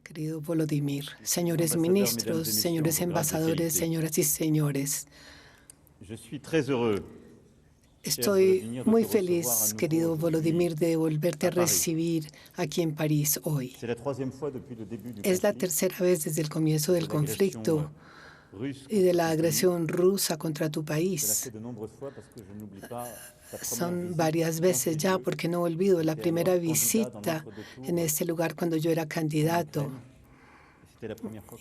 Querido Volodymyr, señores ministros, señores embajadores, señoras y señores, estoy muy feliz, querido Volodymyr, de volverte a recibir aquí en París hoy. Es la tercera vez desde el comienzo del conflicto y de la agresión rusa contra tu país. Son varias veces ya, porque no olvido la primera visita en este lugar cuando yo era candidato.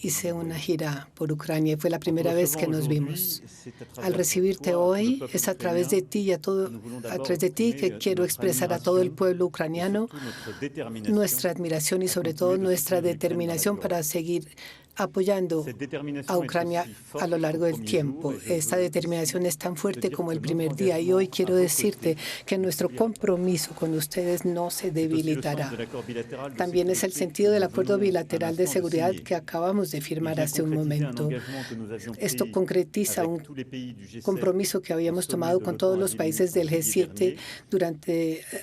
Hice una gira por Ucrania y fue la primera vez que nos vimos. Al recibirte hoy, es a través de ti y a través de ti que quiero expresar a todo el pueblo ucraniano nuestra admiración y sobre todo nuestra determinación para seguir apoyando a Ucrania a lo largo del tiempo. Esta determinación es tan fuerte como el primer día y hoy quiero decirte que nuestro compromiso con ustedes no se debilitará. También es el sentido del acuerdo bilateral de seguridad que acabamos de firmar hace un momento. Esto concretiza un compromiso que habíamos tomado con todos los países del G7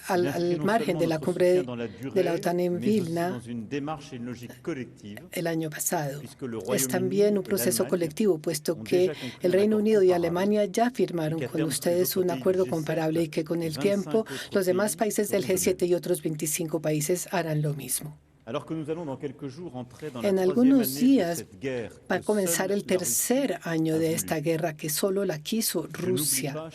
al margen de la cumbre de la OTAN en Vilna el año pasado. Es también un proceso colectivo, puesto que el Reino Unido y Alemania ya firmaron con ustedes un acuerdo comparable y que con el tiempo los demás países del G7 y otros 25 países harán lo mismo. En algunos días va a comenzar el tercer año de esta guerra que solo la quiso Rusia.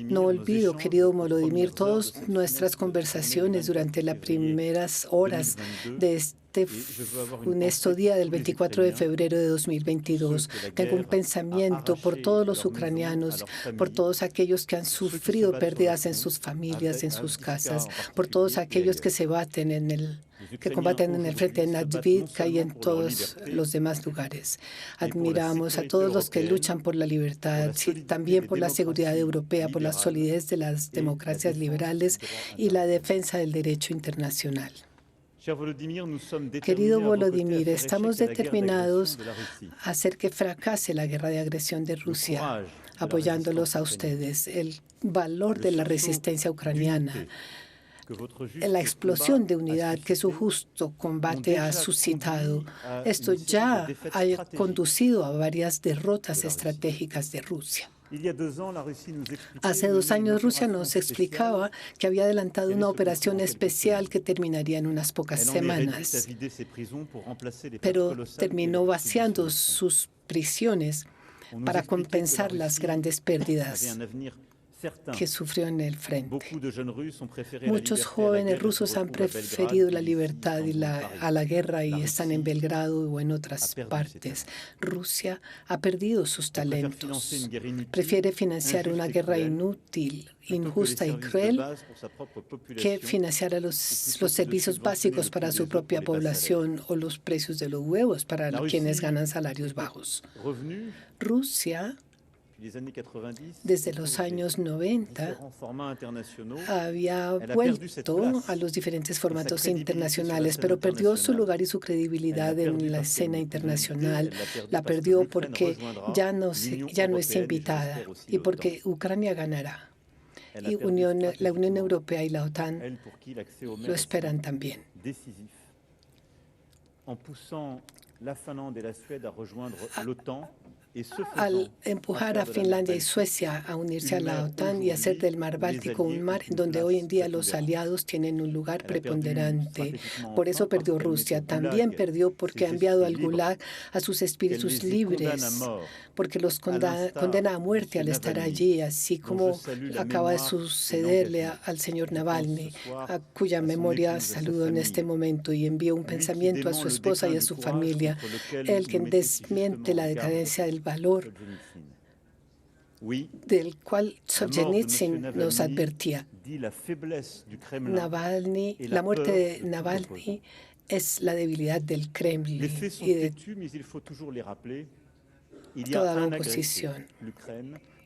No olvido, querido Volodymyr, todas nuestras conversaciones durante las primeras horas de este funesto día del 24 de febrero de 2022. Tengo un pensamiento por todos los ucranianos, por todos aquellos que han sufrido pérdidas en sus familias, en sus casas, por todos aquellos que combaten en el frente de Avdiivka y en todos los demás lugares. Admiramos a todos los que luchan por la libertad, también por la seguridad europea, por la solidez de las democracias liberales y la defensa del derecho internacional. Querido Volodymyr, estamos determinados a hacer que fracase la guerra de agresión de Rusia, apoyándolos a ustedes. El valor de la resistencia ucraniana, la explosión de unidad que su justo combate ha suscitado. Esto ya ha conducido a varias derrotas estratégicas de Rusia. Hace 2 años Rusia nos explicaba que había adelantado una operación especial que terminaría en unas pocas semanas, pero terminó vaciando sus prisiones para compensar las grandes pérdidas que sufrió en el frente. Muchos jóvenes rusos han preferido la libertad a la guerra y están en Belgrado o en otras partes. Rusia ha perdido sus talentos. Prefiere financiar una guerra inútil, injusta y cruel que financiar a los servicios básicos para su propia población o los precios de los huevos para quienes ganan salarios bajos. Rusia, desde los años 90, había vuelto a los diferentes formatos internacionales, pero perdió su lugar y su credibilidad en la escena internacional. La perdió porque ya no es invitada y porque Ucrania ganará. Y la Unión Europea y la OTAN lo esperan también. Al empujar a Finlandia y Suecia a unirse a la OTAN y hacer del mar Báltico un mar en donde hoy en día los aliados tienen un lugar preponderante. Por eso perdió Rusia. También perdió porque ha enviado al Gulag a sus espíritus libres, porque los condena a muerte al estar allí, así como acaba de sucederle al señor Navalny, a cuya memoria saludo en este momento y envío un pensamiento a su esposa y a su familia, el que desmiente la decadencia del valor del cual Solzhenitsyn nos advertía. La muerte de Navalny es la debilidad del Kremlin y de toda la oposición.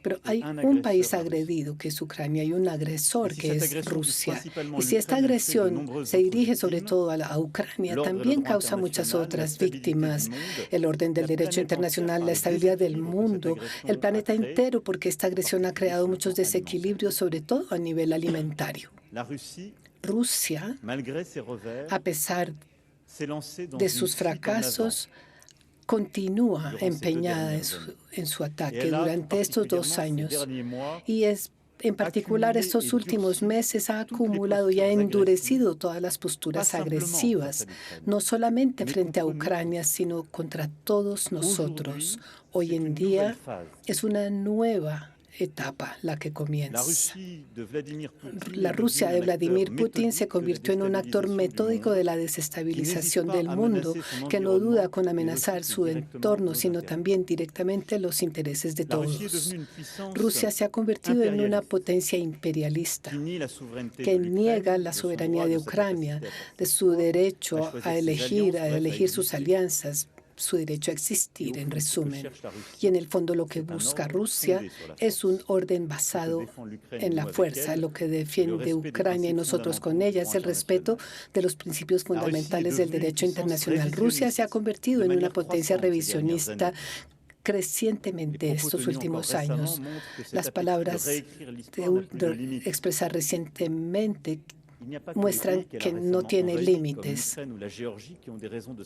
Pero hay un país agredido, que es Ucrania, y un agresor, que es Rusia. Y si esta agresión se dirige sobre todo a Ucrania, también causa muchas otras víctimas. El orden del derecho internacional, la estabilidad del mundo, el planeta entero, porque esta agresión ha creado muchos desequilibrios, sobre todo a nivel alimentario. Rusia, a pesar de sus fracasos, continúa empeñada en su ataque durante estos 2 años. Y en particular, estos últimos meses ha acumulado y ha endurecido todas las posturas agresivas, no solamente frente a Ucrania, sino contra todos nosotros. Hoy en día es una nueva etapa la que comienza. La Rusia de Vladimir Putin se convirtió en un actor metódico de la desestabilización del mundo, que no duda con amenazar su entorno, sino también directamente los intereses de todos. Rusia se ha convertido en una potencia imperialista que niega la soberanía de Ucrania, de su derecho a elegir sus alianzas, su derecho a existir, en resumen. Y en el fondo lo que busca Rusia es un orden basado en la fuerza. Lo que defiende Ucrania y nosotros con ella es el respeto de los principios fundamentales del derecho internacional. Rusia se ha convertido en una potencia revisionista crecientemente estos últimos años. Las palabras expresadas recientemente muestran que no tiene límites.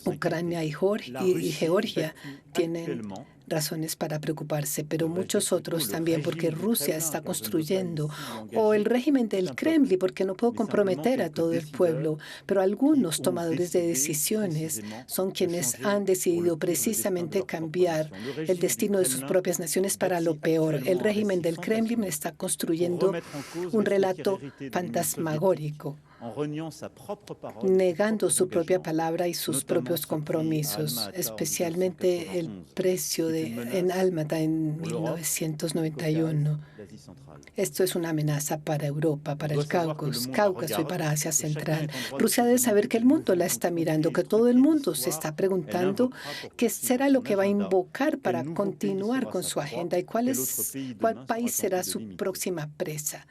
Ucrania y Georgia tienen razones para preocuparse, pero muchos otros también, porque Rusia está construyendo, o el régimen del Kremlin, porque no puedo comprometer a todo el pueblo, pero algunos tomadores de decisiones son quienes han decidido precisamente cambiar el destino de sus propias naciones para lo peor. El régimen del Kremlin está construyendo un relato fantasmagórico, negando su propia palabra y sus propios compromisos, especialmente el precio en Almatá en 1991. Esto es una amenaza para Europa, para el Cáucaso y para Asia Central. Rusia debe saber que el mundo la está mirando, que todo el mundo se está preguntando qué será lo que va a invocar para continuar con su agenda y cuál país será su próxima presa.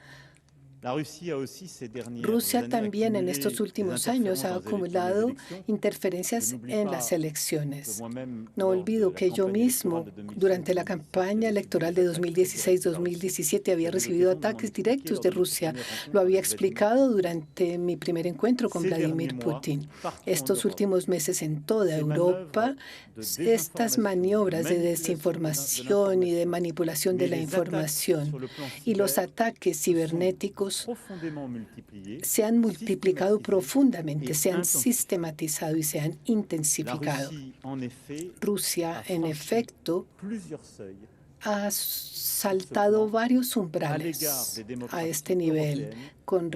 Rusia también en estos últimos años ha acumulado interferencias en las elecciones. No olvido que yo mismo, durante la campaña electoral de 2016-2017, había recibido ataques directos de Rusia. Lo había explicado durante mi primer encuentro con Vladimir Putin. Estos últimos meses en toda Europa, estas maniobras de desinformación y de manipulación de la información y los ataques cibernéticos se han multiplicado profundamente, se han sistematizado y se han intensificado. Rusia, en efecto, ha saltado varios umbrales a este nivel con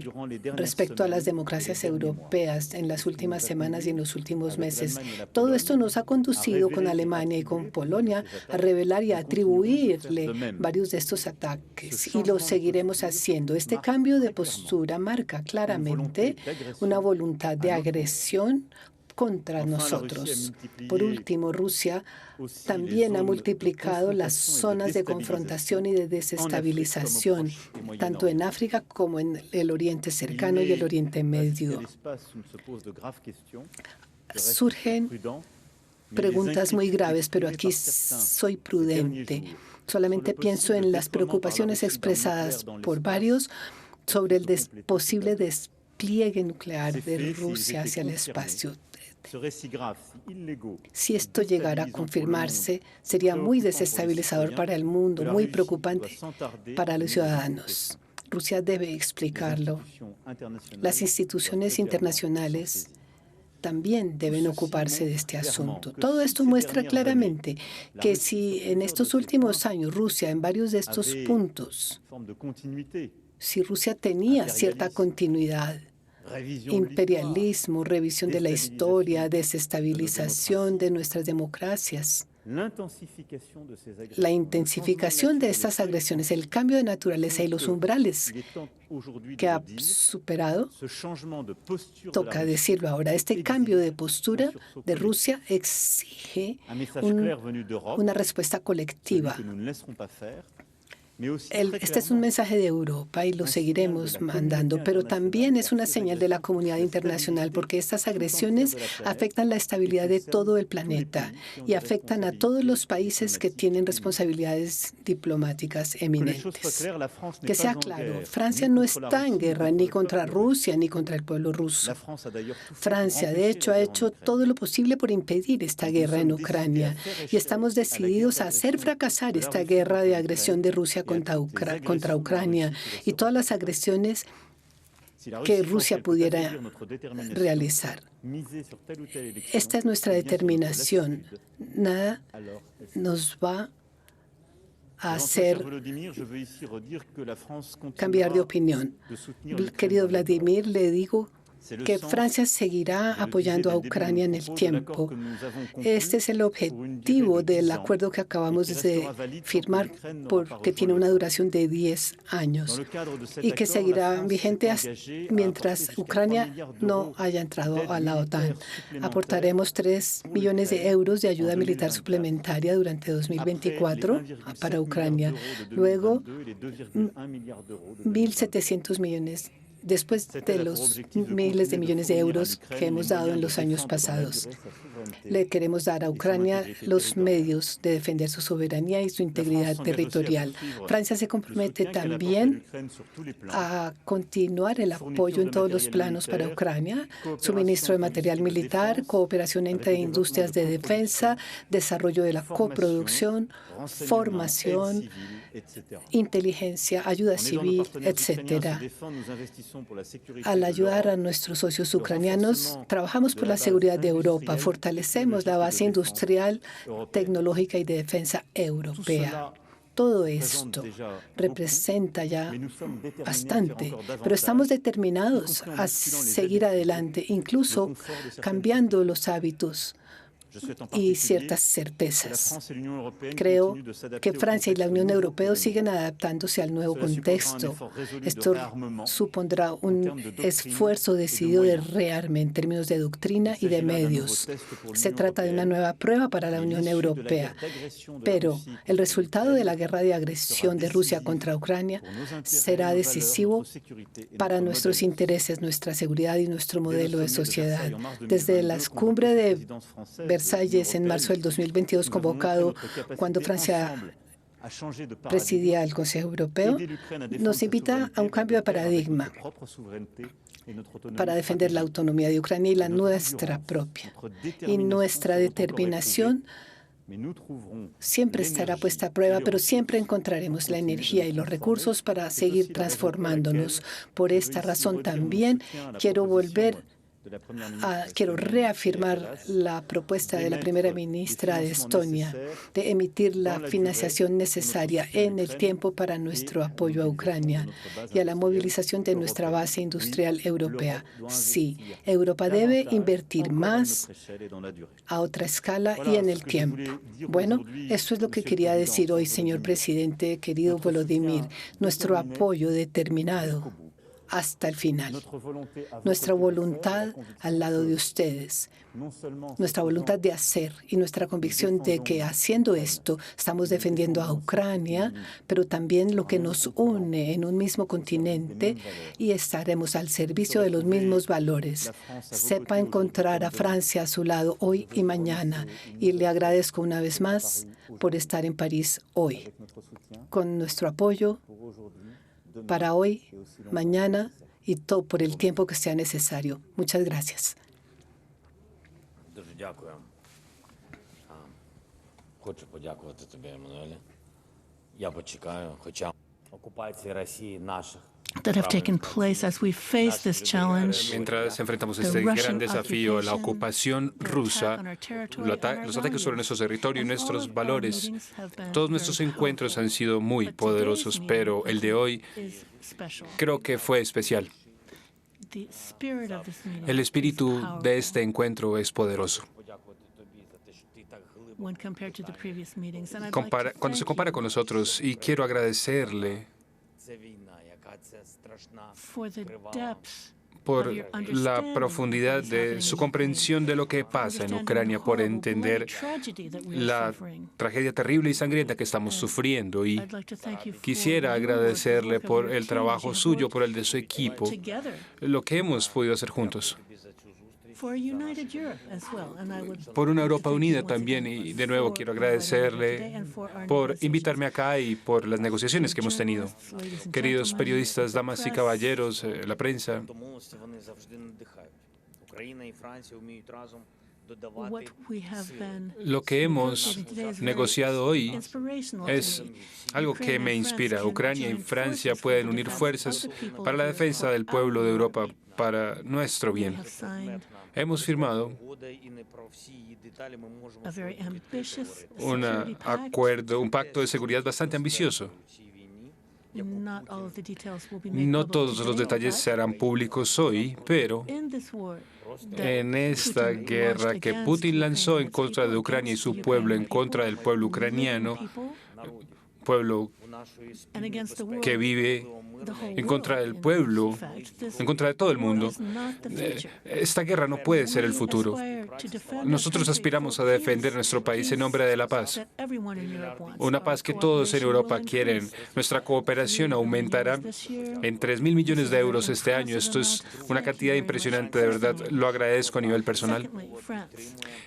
respecto a las democracias europeas en las últimas semanas y en los últimos meses. Todo esto nos ha conducido con Alemania y con Polonia a revelar y a atribuirle varios de estos ataques, y lo seguiremos haciendo. Este cambio de postura marca claramente una voluntad de agresión contra nosotros. Por último, Rusia también ha multiplicado las zonas de confrontación y de desestabilización, tanto en África como en el Oriente Cercano y el Oriente Medio. Surgen preguntas muy graves, pero aquí soy prudente. Solamente pienso en las preocupaciones expresadas por varios sobre el posible despliegue nuclear de Rusia hacia el espacio. Si esto llegara a confirmarse, sería muy desestabilizador para el mundo, muy preocupante para los ciudadanos. Rusia debe explicarlo. Las instituciones internacionales también deben ocuparse de este asunto. Todo esto muestra claramente que si en estos últimos años Rusia, en varios de estos puntos, si Rusia tenía cierta continuidad, imperialismo, revisión de la historia, desestabilización de nuestras democracias, la intensificación de estas agresiones, el cambio de naturaleza y los umbrales que ha superado, toca decirlo ahora, este cambio de postura de Rusia exige una respuesta colectiva. Este es un mensaje de Europa y lo seguiremos mandando, pero también es una señal de la comunidad internacional porque estas agresiones afectan la estabilidad de todo el planeta y afectan a todos los países que tienen responsabilidades diplomáticas eminentes. Que sea claro, Francia no está en guerra ni contra Rusia ni contra el pueblo ruso. Francia, de hecho, ha hecho todo lo posible por impedir esta guerra en Ucrania y estamos decididos a hacer fracasar esta guerra de agresión de Rusia contra Ucrania y todas las agresiones que Rusia pudiera realizar. Esta es nuestra determinación. Nada nos va a hacer cambiar de opinión. Querido Vladimir, le digo que Francia seguirá apoyando a Ucrania en el tiempo. Este es el objetivo del acuerdo que acabamos de firmar, porque tiene una duración de 10 años y que seguirá vigente mientras Ucrania no haya entrado a la OTAN. Aportaremos 3 millones de euros de ayuda militar suplementaria durante 2024 para Ucrania. Luego, 1.700 millones después de los miles de millones de euros que hemos dado en los años pasados. Le queremos dar a Ucrania los medios de defender su soberanía y su integridad territorial. Francia se compromete también a continuar el apoyo en todos los planos para Ucrania, suministro de material militar, cooperación entre industrias de defensa, desarrollo de la coproducción, formación, inteligencia, ayuda civil, etcétera. Al ayudar a nuestros socios ucranianos, trabajamos por la seguridad de Europa, fortalecemos la base industrial, tecnológica y de defensa europea. Todo esto representa ya bastante, pero estamos determinados a seguir adelante, incluso cambiando los hábitos y ciertas certezas. Creo que Francia y la Unión Europea siguen adaptándose al nuevo contexto. Esto supondrá un esfuerzo decidido de rearme en términos de doctrina y de medios. Se trata de una nueva prueba para la Unión Europea, pero el resultado de la guerra de agresión de Rusia contra Ucrania será decisivo para nuestros intereses, nuestra seguridad y nuestro modelo de sociedad. Desde la cumbre de Versalles en marzo del 2022, convocado cuando Francia presidía el Consejo Europeo, nos invita a un cambio de paradigma para defender la autonomía de Ucrania y la nuestra propia. Y nuestra determinación siempre estará puesta a prueba, pero siempre encontraremos la energía y los recursos para seguir transformándonos. Por esta razón también quiero reafirmar la propuesta de la primera ministra de Estonia de emitir la financiación necesaria en el tiempo para nuestro apoyo a Ucrania y a la movilización de nuestra base industrial europea. Sí, Europa debe invertir más a otra escala y en el tiempo. Bueno, esto es lo que quería decir hoy, señor presidente, querido Volodymyr. Nuestro apoyo determinado hasta el final. Nuestra voluntad al lado de ustedes. Nuestra voluntad de hacer y nuestra convicción de que haciendo esto estamos defendiendo a Ucrania, pero también lo que nos une en un mismo continente y estaremos al servicio de los mismos valores. Sepa encontrar a Francia a su lado hoy y mañana y le agradezco una vez más por estar en París hoy. Con nuestro apoyo para hoy, mañana y todo por el tiempo que sea necesario. Muchas gracias. That have taken place as we face this challenge. Mientras enfrentamos este gran desafío, la ocupación rusa, los ataques sobre nuestro territorio y nuestros valores, todos nuestros encuentros han sido muy poderosos, pero el de hoy creo que fue especial. El espíritu de este encuentro es poderoso. Cuando se compara con nosotros, y quiero agradecerle por la profundidad de su comprensión de lo que pasa en Ucrania, por entender la tragedia terrible y sangrienta que estamos sufriendo. Y quisiera agradecerle por el trabajo suyo, por el de su equipo, lo que hemos podido hacer juntos. Por una Europa unida también, y de nuevo quiero agradecerle por invitarme acá y por las negociaciones que hemos tenido. Queridos periodistas, damas y caballeros, la prensa, lo que hemos negociado hoy es algo que me inspira. Ucrania y Francia pueden unir fuerzas para la defensa del pueblo de Europa, para nuestro bien. Hemos firmado un pacto de seguridad bastante ambicioso. No todos los detalles se harán públicos hoy, pero en esta guerra que Putin lanzó en contra de Ucrania y su pueblo, en contra del pueblo ucraniano, pueblo que vive en contra del pueblo, en contra de todo el mundo. Esta guerra no puede ser el futuro. Nosotros aspiramos a defender nuestro país en nombre de la paz. Una paz que todos en Europa quieren. Nuestra cooperación aumentará en 3.000 millones de euros este año. Esto es una cantidad impresionante, de verdad. Lo agradezco a nivel personal.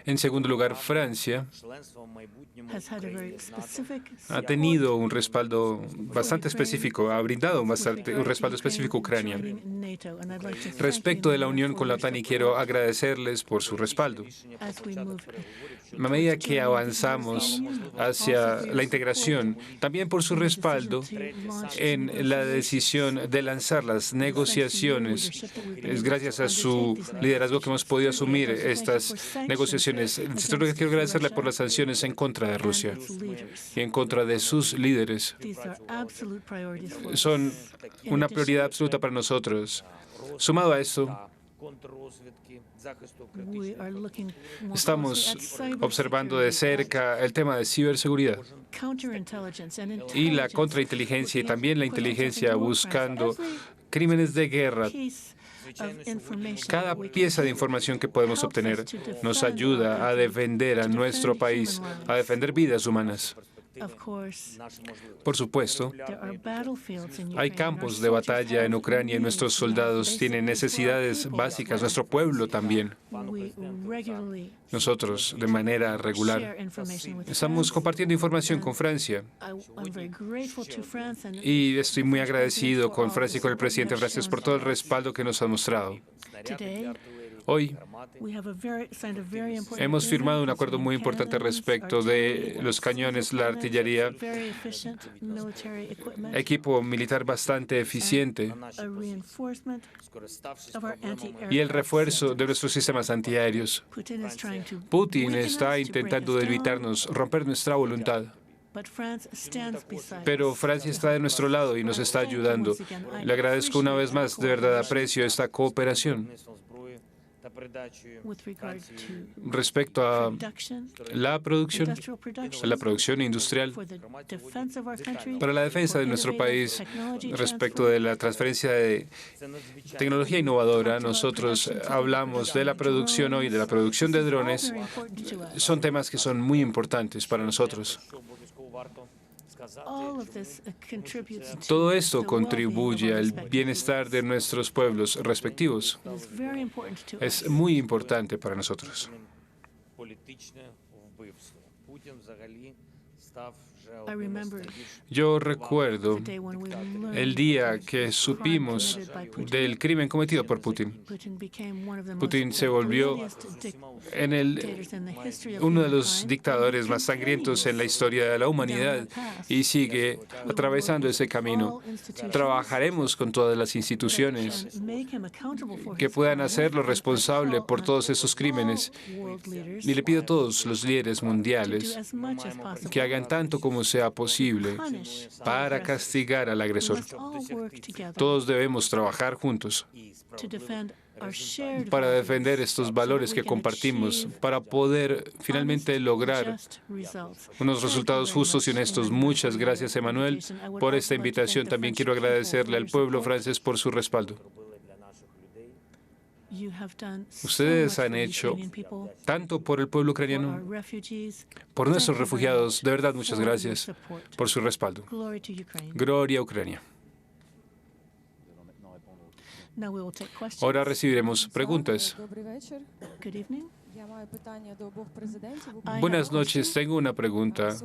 En segundo lugar, Francia ha tenido un respaldo bastante específico, ha brindado un respaldo específico a Ucrania. Respecto de la unión con la OTAN, y quiero agradecerles por su respaldo. A medida que avanzamos hacia la integración, también por su respaldo en la decisión de lanzar las negociaciones. Es gracias a su liderazgo que hemos podido asumir estas negociaciones. Quiero agradecerle por las sanciones en contra de Rusia y en contra de sus líderes. Son una prioridad absoluta para nosotros. Sumado a eso, estamos observando de cerca el tema de ciberseguridad y la contrainteligencia y también la inteligencia buscando crímenes de guerra. Cada pieza de información que podemos obtener nos ayuda a defender a nuestro país, a defender vidas humanas. Por supuesto, hay campos de batalla en Ucrania y nuestros soldados tienen necesidades básicas, nuestro pueblo también. Nosotros, de manera regular, estamos compartiendo información con Francia y estoy muy agradecido con Francia y con el presidente francés por todo el respaldo que nos han mostrado. Hoy hemos firmado un acuerdo muy importante respecto de los cañones, la artillería, equipo militar bastante eficiente y el refuerzo de nuestros sistemas antiaéreos. Putin está intentando debilitarnos, romper nuestra voluntad. Pero Francia está de nuestro lado y nos está ayudando. Le agradezco una vez más, de verdad aprecio esta cooperación. Respecto a la producción industrial para la defensa de nuestro país, respecto de la transferencia de tecnología innovadora, nosotros hablamos de la producción hoy, de la producción de drones. Son temas que son muy importantes para nosotros. Todo esto contribuye al bienestar de nuestros pueblos respectivos. Es muy importante para nosotros. Yo recuerdo el día que supimos del crimen cometido por Putin. Putin se volvió uno de los dictadores más sangrientos en la historia de la humanidad y sigue atravesando ese camino. Trabajaremos con todas las instituciones que puedan hacerlo responsable por todos esos crímenes. Y le pido a todos los líderes mundiales que hagan tanto como sea posible para castigar al agresor. Todos debemos trabajar juntos para defender estos valores que compartimos, para poder finalmente lograr unos resultados justos y honestos. Muchas gracias, Emmanuel, por esta invitación. También quiero agradecerle al pueblo francés por su respaldo. Ustedes han hecho tanto por el pueblo ucraniano, por nuestros refugiados. De verdad, muchas gracias por su respaldo. Gloria a Ucrania. Ahora recibiremos preguntas. Buenas noches. Tengo una pregunta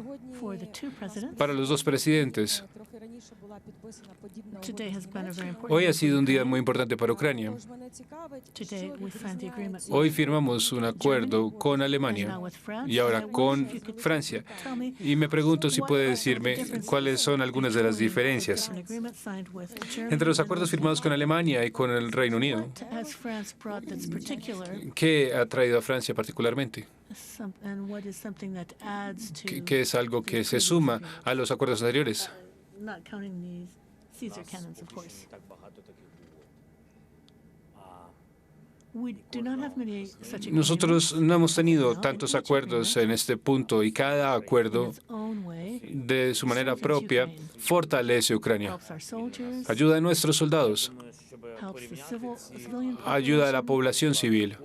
para los dos presidentes. Hoy ha sido un día muy importante para Ucrania. Hoy firmamos un acuerdo con Alemania y ahora con Francia. Y me pregunto si puede decirme cuáles son algunas de las diferencias entre los acuerdos firmados con Alemania y con el Reino Unido. ¿Qué ha traído a Francia particularmente? ¿Qué es algo que se suma a los acuerdos anteriores? Nosotros no hemos tenido tantos acuerdos en este punto y cada acuerdo, de su manera propia, fortalece a Ucrania. Ayuda a nuestros soldados. Ayuda a la población civil.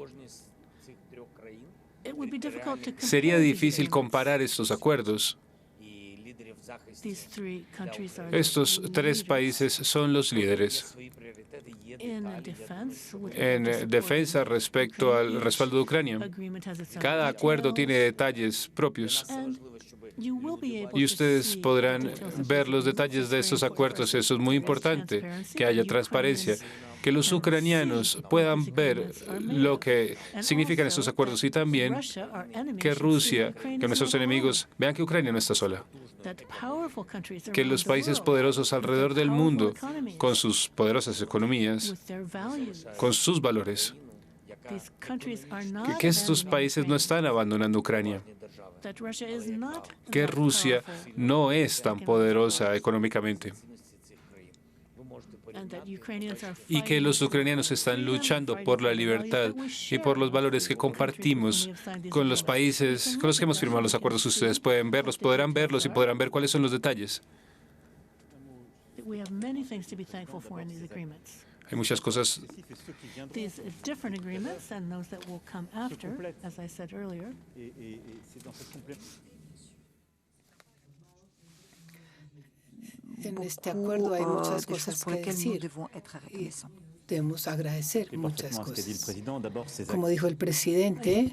Sería difícil comparar estos acuerdos. Estos tres países son los líderes en defensa respecto al respaldo de Ucrania. Cada acuerdo tiene detalles propios. Y ustedes podrán ver los detalles de esos acuerdos. Eso es muy importante, que haya transparencia, que los ucranianos puedan ver lo que significan estos acuerdos y también que Rusia, que nuestros enemigos, vean que Ucrania no está sola. Que los países poderosos alrededor del mundo, con sus poderosas economías, con sus valores, que estos países no están abandonando Ucrania. Que Rusia no es tan poderosa económicamente y que los ucranianos están luchando por la libertad y por los valores que compartimos con los países con los que hemos firmado los acuerdos. Ustedes pueden verlos, podrán verlos y podrán ver cuáles son los detalles. Hay muchas cosas. En este acuerdo hay muchas cosas que decir y debemos agradecer muchas cosas. Como dijo el presidente,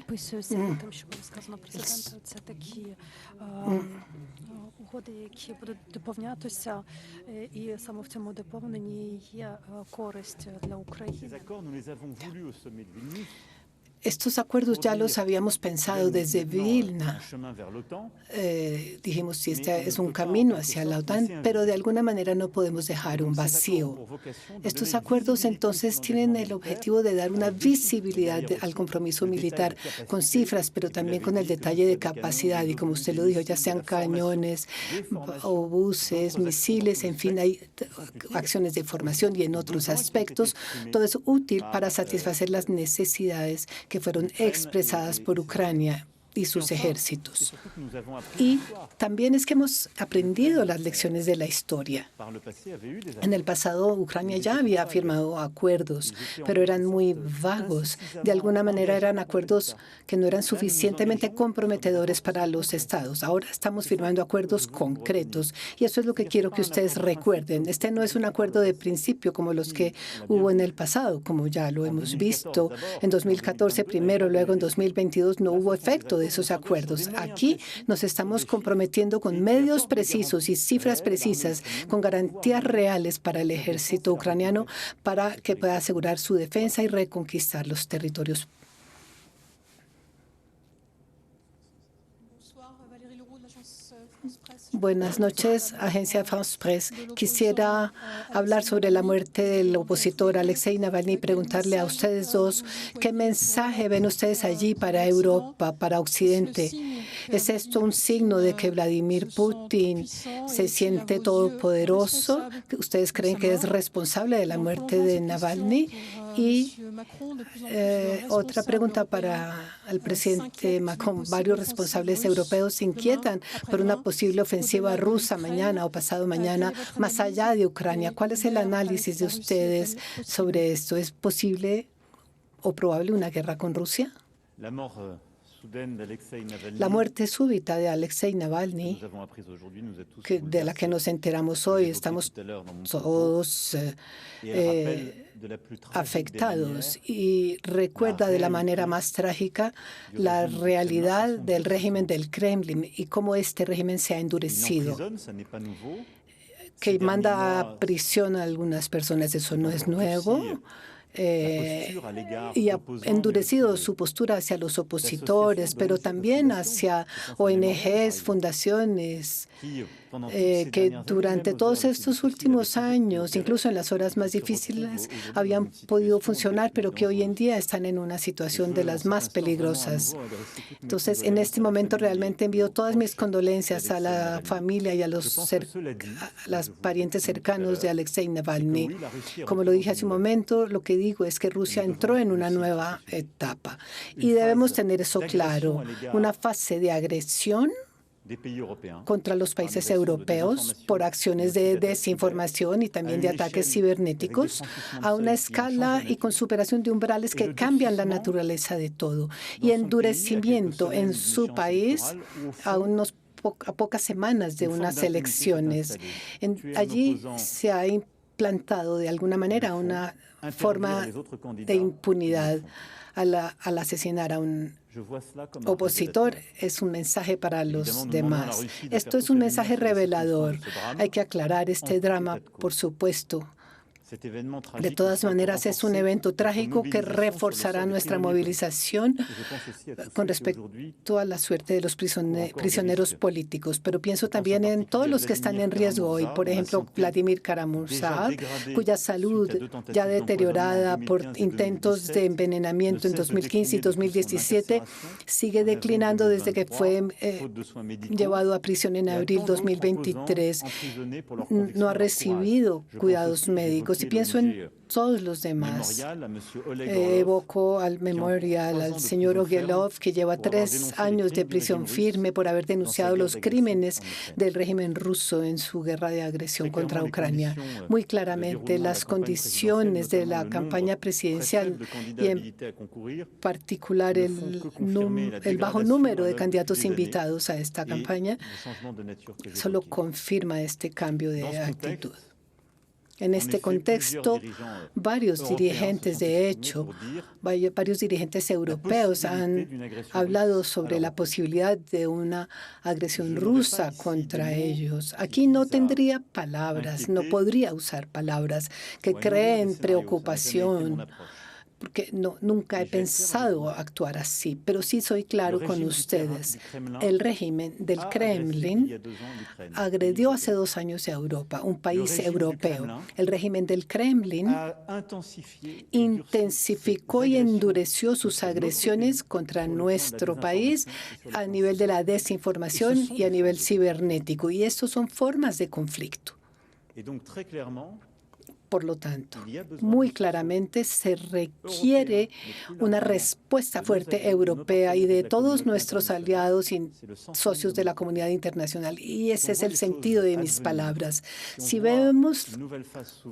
угоди, які будуть доповнятися, і саме в цьому доповненні є користь для України. Estos acuerdos ya los habíamos pensado desde Vilna. Dijimos, si este es un camino hacia la OTAN, pero de alguna manera no podemos dejar un vacío. Estos acuerdos entonces tienen el objetivo de dar una visibilidad al compromiso militar con cifras, pero también con el detalle de capacidad. Y como usted lo dijo, ya sean cañones, obuses, misiles, en fin, hay acciones de formación y en otros aspectos. Todo es útil para satisfacer las necesidades que fueron expresadas por Ucrania y sus ejércitos. Y también es que hemos aprendido las lecciones de la historia. En el pasado, Ucrania ya había firmado acuerdos, pero eran muy vagos. De alguna manera eran acuerdos que no eran suficientemente comprometedores para los estados. Ahora estamos firmando acuerdos concretos y eso es lo que quiero que ustedes recuerden. Este no es un acuerdo de principio como los que hubo en el pasado, como ya lo hemos visto. En 2014 primero, luego en 2022 no hubo efecto de esos acuerdos. Aquí nos estamos comprometiendo con medios precisos y cifras precisas, con garantías reales para el ejército ucraniano para que pueda asegurar su defensa y reconquistar los territorios. Buenas noches, agencia France Press. Quisiera hablar sobre la muerte del opositor Alexei Navalny y preguntarle a ustedes dos qué mensaje ven ustedes allí para Europa, para Occidente. ¿Es esto un signo de que Vladimir Putin se siente todopoderoso? ¿Ustedes creen que es responsable de la muerte de Navalny? Y otra pregunta para el presidente Macron. Varios responsables europeos se inquietan por una posible ofensiva rusa mañana o pasado mañana más allá de Ucrania. ¿Cuál es el análisis de ustedes sobre esto? ¿Es posible o probable una guerra con Rusia? La muerte súbita de Alexei Navalny, de la que nos enteramos hoy, estamos todos afectados, y recuerda de la manera más trágica la realidad del régimen del Kremlin y cómo este régimen se ha endurecido, que manda a prisión a algunas personas. Eso no es nuevo. Y ha endurecido su postura hacia los opositores, pero también hacia ONGs, fundaciones, que durante todos estos últimos años, incluso en las horas más difíciles, habían podido funcionar, pero que hoy en día están en una situación de las más peligrosas. Entonces, en este momento realmente envío todas mis condolencias a la familia y a los parientes cercanos de Alexei Navalny. Como lo dije hace un momento, lo que digo es que Rusia entró en una nueva etapa y debemos tener eso claro, una fase de agresión contra los países europeos por acciones de desinformación y también de ataques cibernéticos a una escala y con superación de umbrales que cambian la naturaleza de todo, y endurecimiento en su país a pocas semanas de unas elecciones. Allí se ha implantado de alguna manera una forma de impunidad al asesinar a un opositor. Es un mensaje para los demás. Esto es un mensaje revelador. Hay que aclarar este drama, por supuesto. De todas maneras, es un evento trágico que reforzará nuestra movilización con respecto a la suerte de los prisioneros políticos. Pero pienso también en todos los que están en riesgo hoy. Por ejemplo, Vladimir Karamurza, cuya salud, ya deteriorada por intentos de envenenamiento en 2015 y 2017, sigue declinando desde que fue llevado a prisión en abril 2023. No ha recibido cuidados médicos. Y pienso en todos los demás. Evoco al memorial al señor Ogelov, que lleva 3 años de prisión firme por haber denunciado los crímenes del régimen ruso en su guerra de agresión contra Ucrania. Muy claramente, las condiciones de la campaña presidencial y en particular el bajo número de candidatos invitados a esta campaña solo confirma este cambio de actitud. En este contexto, varios dirigentes, de hecho, varios dirigentes europeos han hablado sobre la posibilidad de una agresión rusa contra ellos. Aquí no tendría palabras, no podría usar palabras que creen preocupación, porque nunca he pensado actuar así, pero sí soy claro con ustedes. El régimen del Kremlin agredió hace 2 años a Europa, un país europeo. El régimen del Kremlin intensificó y endureció sus agresiones contra nuestro país a nivel de la desinformación y a nivel cibernético. Y estos son formas de conflicto. Por lo tanto, muy claramente se requiere una respuesta fuerte europea y de todos nuestros aliados y socios de la comunidad internacional. Y ese es el sentido de mis palabras. Si vemos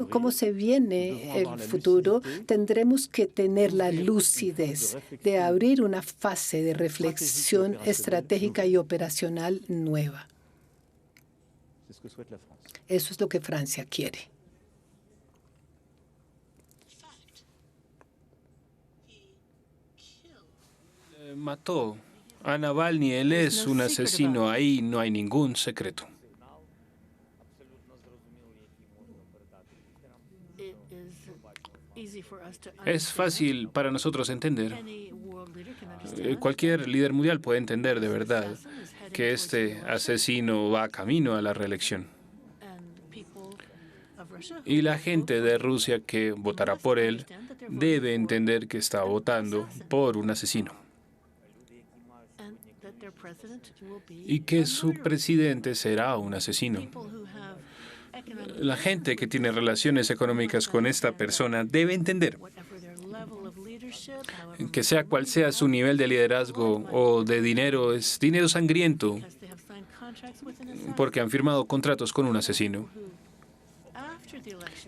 cómo se viene el futuro, tendremos que tener la lucidez de abrir una fase de reflexión estratégica y operacional nueva. Eso es lo que Francia quiere. Mató a Navalny, él es un asesino, ahí no hay ningún secreto. Es fácil para nosotros entender. Cualquier líder mundial puede entender de verdad que este asesino va camino a la reelección. Y la gente de Rusia que votará por él debe entender que está votando por un asesino. Y que su presidente será un asesino. La gente que tiene relaciones económicas con esta persona debe entender que sea cual sea su nivel de liderazgo o de dinero, es dinero sangriento, porque han firmado contratos con un asesino.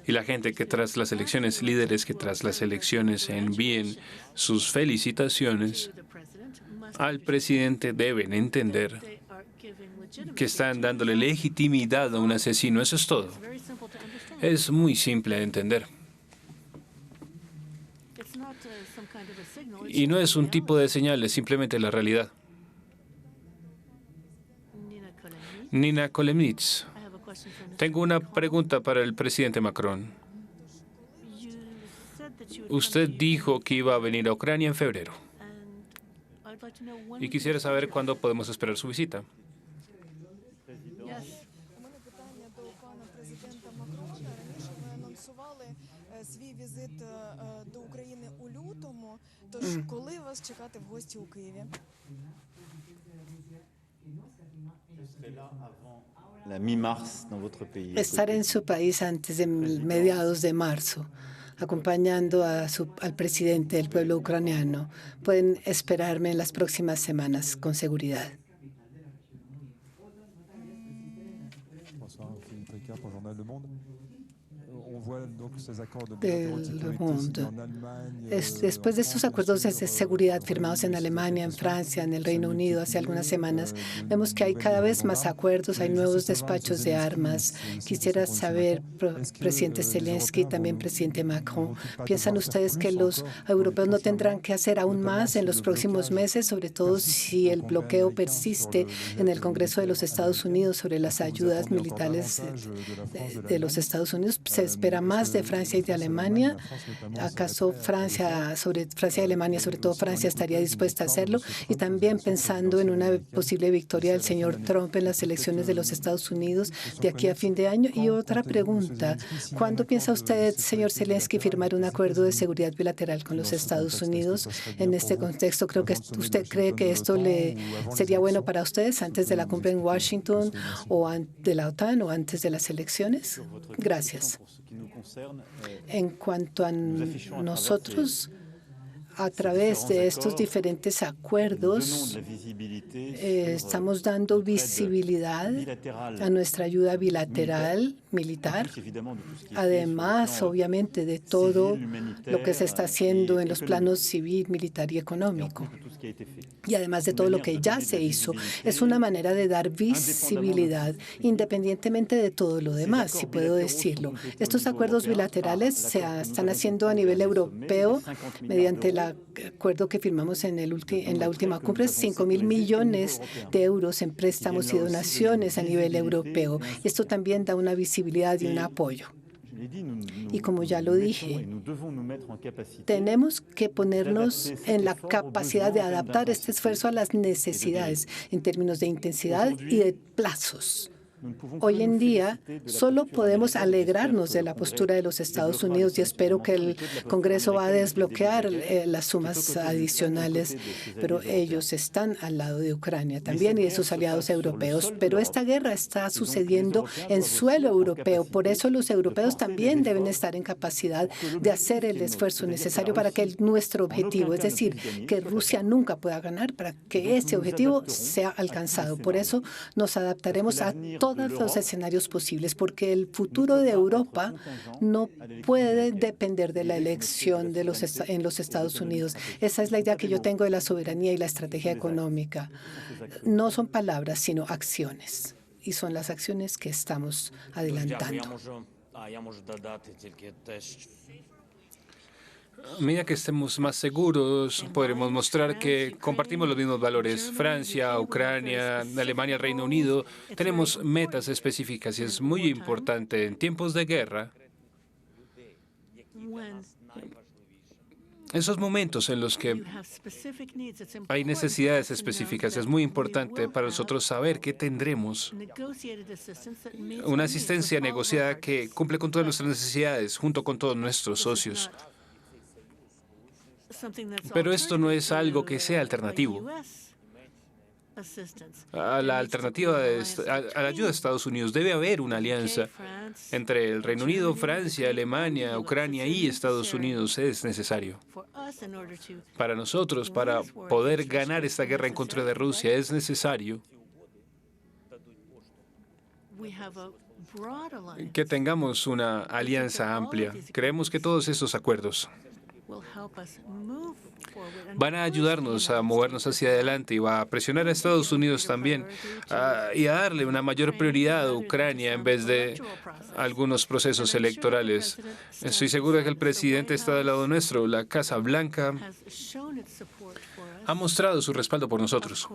Y la gente que tras las elecciones, líderes que tras las elecciones envíen sus felicitaciones al presidente deben entender que están dándole legitimidad a un asesino. Eso es todo. Es muy simple de entender. Y no es un tipo de señal, es simplemente la realidad. Nina Kolemnitz, tengo una pregunta para el presidente Macron. Usted dijo que iba a venir a Ucrania en febrero. Y quisiera saber cuándo podemos esperar su visita. Estar en su país antes de mediados de marzo, acompañando al presidente del pueblo ucraniano. Pueden esperarme en las próximas semanas con seguridad. Del mundo. Después de estos acuerdos de seguridad firmados en Alemania, en Francia, en el Reino Unido hace algunas semanas, vemos que hay cada vez más acuerdos, hay nuevos despachos de armas. Quisiera saber, presidente Zelensky, también presidente Macron, ¿piensan ustedes que los europeos no tendrán que hacer aún más en los próximos meses, sobre todo si el bloqueo persiste en el Congreso de los Estados Unidos sobre las ayudas militares de los Estados Unidos? ¿Se espera más de Francia y de Alemania? ¿Acaso Francia y Alemania, sobre todo Francia, estaría dispuesta a hacerlo? Y también pensando en una posible victoria del señor Trump en las elecciones de los Estados Unidos de aquí a fin de año. Y otra pregunta, ¿cuándo piensa usted, señor Zelensky, firmar un acuerdo de seguridad bilateral con los Estados Unidos? En este contexto, ¿usted cree que esto sería bueno para ustedes antes de la cumbre en Washington o de la OTAN o antes de las elecciones? Gracias. En cuanto a nosotros, a través de estos diferentes acuerdos, estamos dando visibilidad a nuestra ayuda bilateral militar, además, obviamente, de todo lo que se está haciendo en los planos civil, militar y económico. Y además de todo lo que ya se hizo, es una manera de dar visibilidad independientemente de todo lo demás, si puedo decirlo. Estos acuerdos bilaterales se están haciendo a nivel europeo mediante el acuerdo que firmamos en la última cumbre, 5.000 millones de euros en préstamos y donaciones a nivel europeo. Esto también da una visibilidad y un apoyo. Y como ya lo dije, tenemos que ponernos en la capacidad de adaptar este esfuerzo a las necesidades en términos de intensidad y de plazos. Hoy en día solo podemos alegrarnos de la postura de los Estados Unidos y espero que el Congreso va a desbloquear las sumas adicionales, pero ellos están al lado de Ucrania también y de sus aliados europeos. Pero esta guerra está sucediendo en suelo europeo, por eso los europeos también deben estar en capacidad de hacer el esfuerzo necesario para que nuestro objetivo, es decir, que Rusia nunca pueda ganar, para que ese objetivo sea alcanzado. Por eso nos adaptaremos a todos los escenarios posibles, porque el futuro de Europa no puede depender de la elección en los Estados Unidos. Esa es la idea que yo tengo de la soberanía y la estrategia económica. No son palabras, sino acciones. Y son las acciones que estamos adelantando. A medida que estemos más seguros, podremos mostrar que compartimos los mismos valores. Francia, Ucrania, Alemania, Reino Unido, tenemos metas específicas y es muy importante en tiempos de guerra, esos momentos en los que hay necesidades específicas. Es muy importante para nosotros saber que tendremos una asistencia negociada que cumple con todas nuestras necesidades, junto con todos nuestros socios. Pero esto no es algo que sea alternativo a la alternativa a la ayuda de Estados Unidos. Debe haber una alianza entre el Reino Unido, Francia, Alemania, Ucrania y Estados Unidos. Es necesario. Para nosotros, para poder ganar esta guerra en contra de Rusia, es necesario que tengamos una alianza amplia. Creemos que todos estos acuerdos van a ayudarnos a movernos hacia adelante y va a presionar a Estados Unidos también y a darle una mayor prioridad a Ucrania en vez de algunos procesos electorales. Estoy seguro de que el presidente está del lado nuestro. La Casa Blanca ha mostrado su respaldo por nosotros.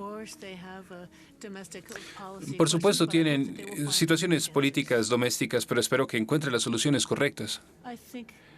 Por supuesto, tienen situaciones políticas domésticas, pero espero que encuentren las soluciones correctas.